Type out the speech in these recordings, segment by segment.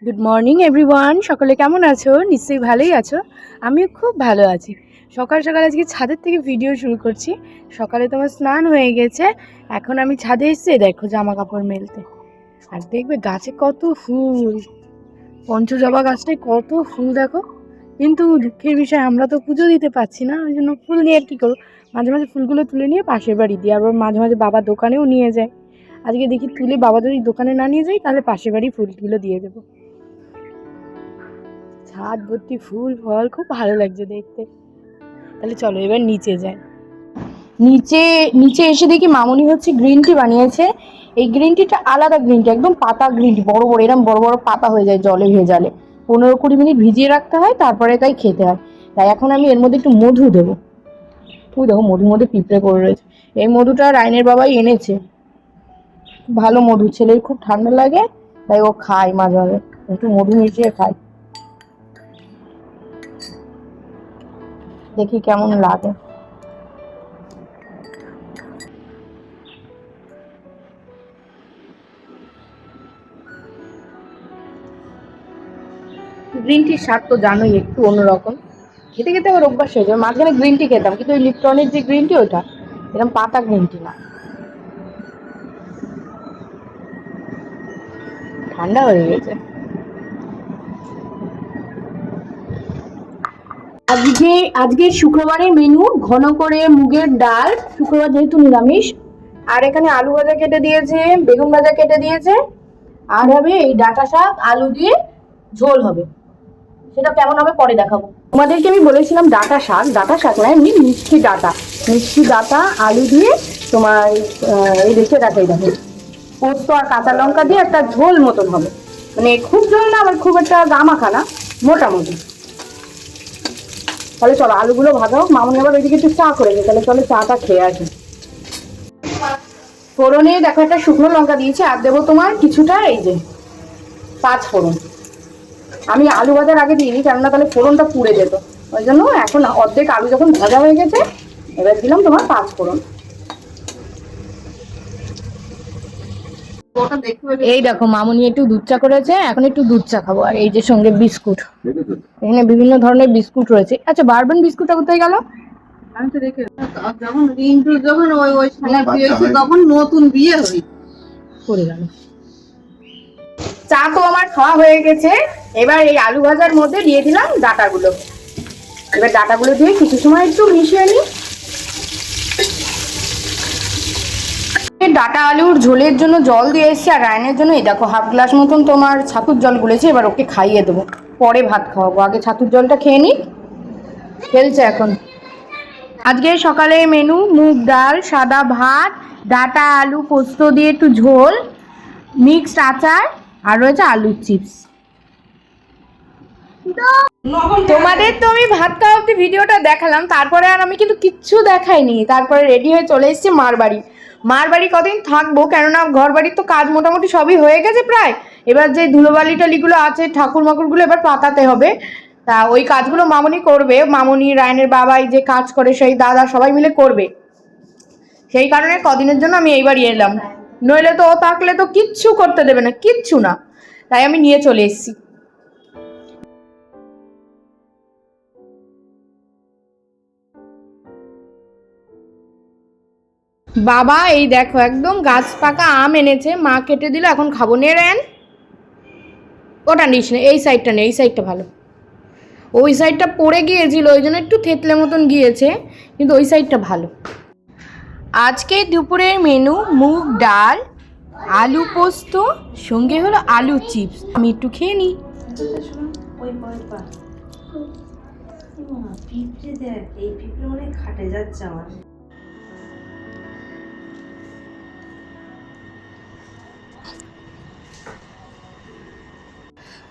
Good morning everyone, সকলে কেমন আছো? নিশ্চয়ই ভালোই আছো। আমিও খুব ভালো আছি। সকাল সকাল আজকে ছাদের থেকে ভিডিও শুরু করছি। সকালে তোমার স্নান হয়ে গেছে, এখন আমি ছাদে এসে দেখো জামা কাপড় মেলতে। আর দেখবে গাছে কত ফুল, পঞ্চজবা গাছটায় কত ফুল দেখো। কিন্তু দুঃখের বিষয় আমরা তো পুজো দিতে পারছি না, ওই জন্য ফুল নিয়ে আর কী করবো। মাঝে মাঝে ফুলগুলো তুলে নিয়ে পাশের বাড়ি দিই, আবার মাঝে মাঝে বাবা দোকানেও নিয়ে যায়। আজকে দেখি তুলে বাবা যদি দোকানে না নিয়ে যাই তাহলে পাশের বাড়ি ফুলগুলো দিয়ে দেবো। ছাদ ভর্তি ফুল ফল, খুব ভালো লাগছে দেখতে। তাহলে চলো এবার নিচে যাই। নিচে নিচে এসে দেখি মামনি হচ্ছে গ্রিন টি বানিয়েছে। এই গ্রিন টিটা আলাদা গ্রিন টি, একদম পাতা গ্রিন টি, বড় বড় এরকম বড় বড় পাতা হয়ে যায় জলে ভেজালে। 15-20 মিনিট ভিজিয়ে রাখতে হয়, তারপরে তাই খেতে হয়। তাই এখন আমি এর মধ্যে একটু মধু দেবো। তুই দেখো মধুর মধ্যে পিঁপড়ে পড়ে রয়েছে। এই মধুটা রাইনের বাবাই এনেছে, ভালো মধু। ছেলের খুব ঠান্ডা লাগে তাই ও খায়, মাঝে মাঝে একটু মধু মিশিয়ে খায়। দেখি কেমন লাগে। গ্রিন টির স্বাদ তো জানোই একটু অন্যরকম, খেতে খেতে আমার অভ্যাস হয়ে যায়। মাঝখানে গ্রিন টি খেতাম, কিন্তু ওই লিপটনের যে গ্রিন টি ওটা, এরকম পাতা গ্রিন টি না। ঠান্ডা হয়ে গেছে। আজকে শুক্রবারের মেনু ঘন করে মুগের ডাল, শুক্রবার যেহেতু নিরামিষ। আর এখানে আলু ভাজা কেটে দিয়েছে, বেগুন ভাজা কেটে দিয়েছে। আর হবে এই ডাঁটা শাক আলু দিয়ে ঝোল হবে। সেটা কেমন হবে পরে দেখাবো তোমাদেরকে। আমি বলেছিলাম ডাঁটা শাক না, এমনি মিষ্টি ডাঁটা আলু দিয়ে তোমার এই দেখে দেখাই দেখো, পোস্ত আর কাঁচা লঙ্কা দিয়ে একটা ঝোল মতন হবে। মানে খুব ঝোল না, আবার খুব একটা গামাখা না, মোটামুটি। তাহলে চলো আলুগুলো ভাজা হোক। মামনি আবার ওইদিকে একটু চা করেছে, তাহলে চলো চাটা খেয়ে আসি। ফোড়নে দেখো একটা শুকনো লঙ্কা দিয়েছি, আর দেবো তোমার কিছুটা এই যে 5 ফোড়ন। আমি আলু ভাজার আগে দিইনি, কেননা তাহলে ফোড়নটা পুড়ে যেত। ওই জন্য এখন অর্ধেক আলু যখন ভাজা হয়ে গেছে, এবার দিলাম তোমার 5 ফোড়ন। এই দেখো মামনি একটু দুধ চা করেছে, এখন একটু দুধ চা খাবো। আর এই যে সঙ্গে বিস্কুট, এখানে বিভিন্ন ধরনের বিস্কুট রয়েছে। আচ্ছা বারবন বিস্কুটটা কোথায় গেল? আমি তো রেখে, যখন রিন্টু যখন ওই সময় বিয়ে হয়েছে তখন নতুন বিয়ে হয়েছে, পড়ে গেল। চা তো আমার খাওয়া হয়ে গেছে। এবার এই আলু ভাজার মধ্যে দিয়ে দিলাম ডাঁটাগুলো। এবার ডাঁটাগুলো দিয়ে কিছু সময় একটু মিশিয়ে নিই। ডাঁটা আলুর ঝোলের জন্য জল দিয়ে এসছি, আর রায়নের জন্য এই দেখো হাফ গ্লাস মতন তোমার ছাতুর জল গুলেছি। এবার ওকে খাইয়ে দেবো, পরে ভাত খাওয়াবো। আগে ছাতুর জলটা খেয়ে নিই, খেলছে এখন। আজকে সকালে মেনু মুগ ডাল, সাদা ভাত, ডাঁটা আলু পোস্ত দিয়ে একটু ঝোল, মিক্সড আচার, আর রয়েছে আলুর চিপস। তোমাদের তো আমি ভাত খাওয়া অব্দি ভিডিওটা দেখালাম, তারপরে আর আমি কিন্তু কিচ্ছু দেখাইনি। তারপরে রেডি হয়ে চলে এসেছি মার বাড়ি কদিন থাকবো, কেননা ঘর বাড়ির তো কাজ মোটামুটি সবই হয়ে গেছে প্রায়। এবার যে ধুলোবালি টালিগুলো আছে, ঠাকুর মাকুরগুলো এবার পাতাতে হবে। তা ওই কাজগুলো মামনি করবে। মামনি, রায়নের বাবাই যে কাজ করে সেই দাদা সবাই মিলে করবে। সেই কারণে কদিনের জন্য আমি এইবারই এলাম, নইলে তো ও থাকলে তো কিচ্ছু করতে দেবে না, কিচ্ছু না। তাই আমি নিয়ে চলে এসেছি। বাবা এই দেখো একদম গাছ পাকা আম এনেছে, মা কেটে দিল, এখন খাবো। নে রেন, ওটা নিস না, এই সাইডটা নে, এই সাইডটা ভালো। ওই সাইডটা পড়ে গিয়েছিল, ওই জন্য একটু থেতলে মতন গিয়েছে, কিন্তু ওই সাইডটা ভালো। আজকে দুপুরের মেনু মুগ ডাল, আলু পোস্ত, সঙ্গে হলো আলু চিপস। আমি একটু খেয়ে নিই। পিঁপড়ে দেখ, এই পিঁপড়ে মনে খাটে যাচ্ছে আমার।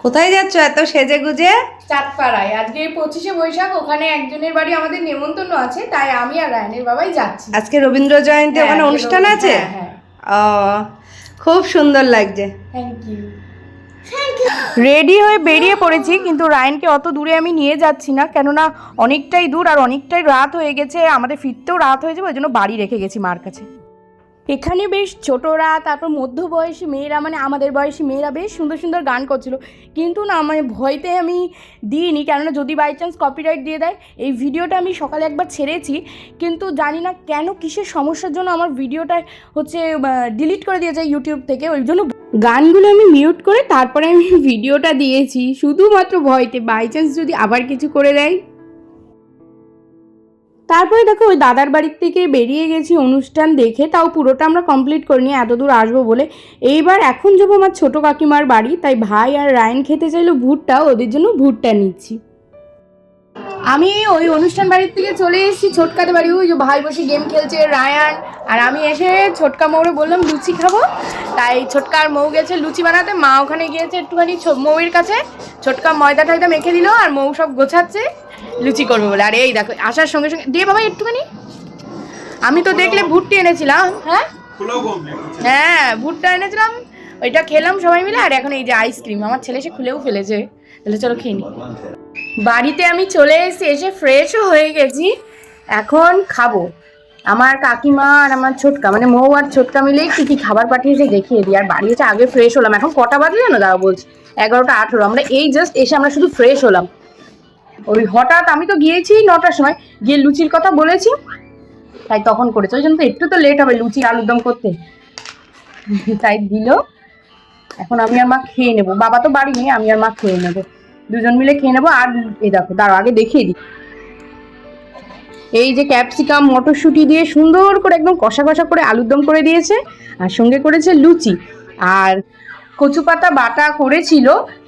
কোথায় যাচ্ছ এত সেজে গুজে? চাঁদপাড়ায় আজকে 25শে বৈশাখ, ওখানে একজনের বাড়ি আমাদের নেমন্তন্ন আছে, তাই আমি আর রায়নের বাবাই যাচ্ছি। আজকে রবীন্দ্র জয়ন্তী, ওখানে অনুষ্ঠান আছে। হ্যাঁ, ও খুব সুন্দর লাগছে। Thank you. রেডি হয়ে বেরিয়ে পড়েছি, কিন্তু রায়নকে অত দূরে আমি নিয়ে যাচ্ছি না, কেননা অনেকটাই দূর আর অনেকটাই রাত হয়ে গেছে, আমাদের ফিরতেও রাত হয়ে যাবে, ওই জন্য বাড়ি রেখে গেছি মার কাছে। এখানে বেশ ছোটরা, তারপর মধ্যবয়সী মেয়েরা, মানে আমাদের বয়সী মেয়েরা বেশ সুন্দর সুন্দর গান করছিল, কিন্তু না মানে ভয়তে আমি দিইনি, কেননা যদি বাই চান্স কপিরাইট দিয়ে দেয়। এই ভিডিওটা আমি সকালে একবার ছেড়েছি, কিন্তু জানি না কেন কিসের সমস্যার জন্য আমার ভিডিওটা হচ্ছে ডিলিট করে দিয়েছে ইউটিউব থেকে, ওই জন্য গানগুলো আমি মিউট করে তারপরে আমি ভিডিওটা দিয়েছি, শুধুমাত্র ভয়তে বাই চান্স যদি আবার কিছু করে দেয়। তারপরে দেখো ওই দাদার বাড়ির থেকে বেরিয়ে গেছি অনুষ্ঠান দেখে, তাও পুরোটা আমরা কমপ্লিট করিনি, এত দূর আসবো বলে। এইবার এখন যাবো আমার ছোটো কাকিমার বাড়ি, তাই ভাই আর রায়ন খেতে চাইলো ভুট্টা, ওদের জন্য ভুট্টা নিচ্ছি। আমি ওই অনুষ্ঠান বাড়ির থেকে চলে এসেছি ছোটকাদের বাড়ি, ওই যে ভাই বসে গেম খেলছে রায়ান, আর আমি এসে ছোটকা মৌরে বললাম লুচি খাবো, তাই ছোটকার মৌ গেছে লুচি বানাতে, মা ওখানে গিয়েছে একটুখানি মৌয়ের কাছে, ছোটকা ময়দা টয়দা মেখে দিল আর মৌ সব গোছাচ্ছে লুচি করবে বলে। আর এই দেখো আসার সঙ্গে সঙ্গে দিয়ে বাবা একটুখানি, আমি তো দেখলে ভুট্টি এনেছিলাম, হ্যাঁ ভুট্টা এনেছিলাম, ওইটা খেলাম সবাই মিলে। আর এখন এই যে আইসক্রিম, আমার ছেলে সে খুলেও ফেলেছে, তাহলে চলো খেয়ে নি। বাড়িতে আমি চলে এসে ফ্রেশও হয়ে গেছি, এখন খাবো। আমার কাকিমা আর আমার ছোটকা, মানে মৌ আর ছোটকা মিলেই কী কী খাবার পাঠিয়েছে দেখিয়ে দিই। আর বাড়ি এসে আগে ফ্রেশ হলাম, এখন কটা বাজে জানো দাদা বলছি 11টা 18, আমরা এই জাস্ট এসে আমরা শুধু ফ্রেশ হলাম। ওই হঠাৎ আমি তো গিয়েছি 9টার সময়, গিয়ে লুচির কথা বলেছি, তাই তখন করেছে, ওই জন্য তো একটু তো লেট হবে লুচি আলুর দম করতে, তাই দিল। এখন আমি আর মা খেয়ে নেবো, বাবা তো বাড়ি নেই, আমি আর মা খেয়ে নেবো, দুজন মিলে খেয়ে নেবো। আর এই দেখো দাঁড়াও আগে দেখিয়ে দিই, এই যে ক্যাপসিকাম মটরশুঁটি দিয়ে সুন্দর করে একদম কষা কষা করে আলুর দম করে দিয়েছে, আর সঙ্গে করেছে লুচি, আর কচু পাতা বাটা করেছিল,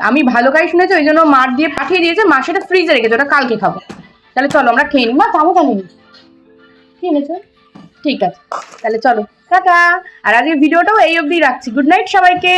আমি ভালো করে শুনেছি ওই জন্য মার দিয়ে পাঠিয়ে দিয়েছে, মা সেটা ফ্রিজে রেখেছে, ওটা কালকে খাবো। তাহলে চলো আমরা খেয়ে নিই, মা খাবো কেন কি এনেছো, ঠিক আছে তাহলে চলো টাটা। আর আজকে ভিডিওটাও এই অবধি রাখছি, গুড নাইট সবাইকে।